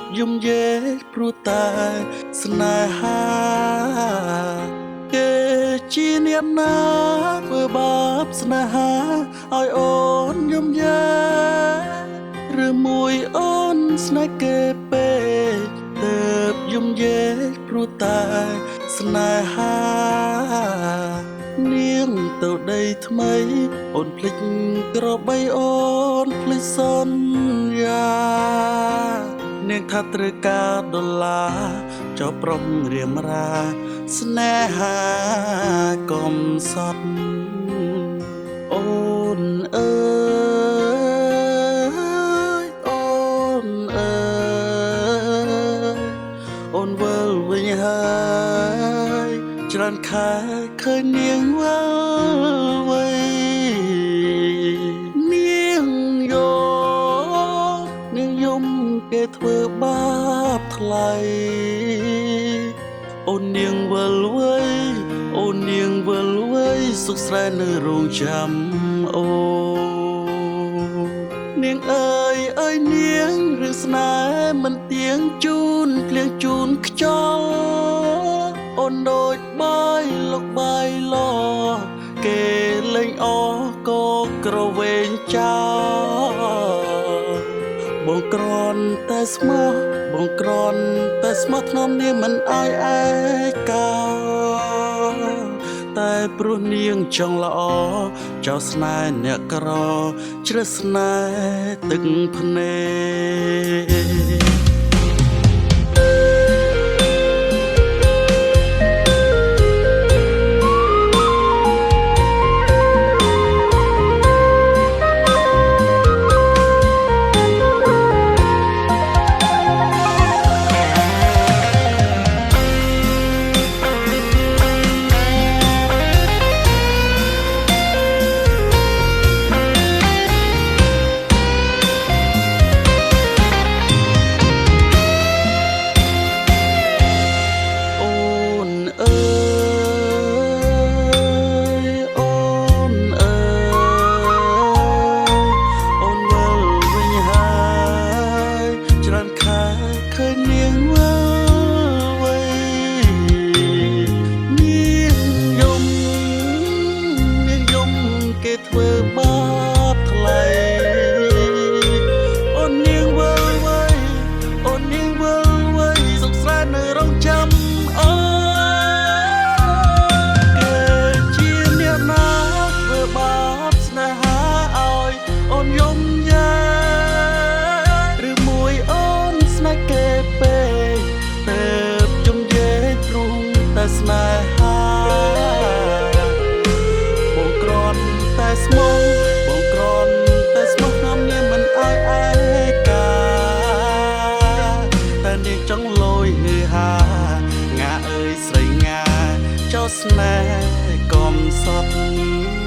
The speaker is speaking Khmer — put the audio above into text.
บยุ่มเย็ดព្រោះតែស្នេហាគេជាអ្នកណាធ្វើបាបស្នេហាឲ្យអូនยุ่มเย็ดឬមួយអូនស្នេហ៍គេពេកទើបยุ่มเย็ดព្រោះតែស្នេហានាងទៅដីថ្មីអូនភ្លេចក្របីអូនភ្លេចសន្យានាងថាត្រូវការដុល្លារចោលប្រុងរៀមរាស្នេហាកំសត់អូនអើយអូនអើយអូនវិលវិញហើយច្រើនខែឃើញនាងវិលវិញនាងយំគេធ្វើបាបថ្លៃអូននាងវិលវិញអូននាងវិលវិញសុខស្រែនៅរោងចាំអូនាងអើយនាងរឿងស្នេហ៍មិនទៀងជូនភ្លៀងជូនខ្យល់អូនដូចបាយលុកបាយឡគេលេងអក៏ក្រវែងចោលបងគ្រាន់តែស្មោះបងគ្រាន់តែស្មោះថ្នមនាងមិនអាយឯកាតែព្រោះនាងចង់ល្អចោលស្នេហ៍អ្នកក្រជ្រើសស្នេហ៍ទឹកភ្នែកឃើញនាងវិលវិញនាងយំគេធ្វើបាបថ្លៃអូននាងវិលវិញអូននាងវិលវិញសុខស្រែនៅរងចាំអូគេជាអ្នកណាធ្វើបាបស្នេហាឲ្យអូនយំយ៉ាឬមួយអូនស្នេហ៍គេពេកទើបជុំយេទ្រូងតែស្នេហាបងគ្រាន់តែស្មោះបងគ្រាន់តែស្មោះខ្ញុំនាងមិនអាយឯកាតែនាងចង់លយហឺហាងាអើយស្រីងាចោលស្នេហ៍កំសត់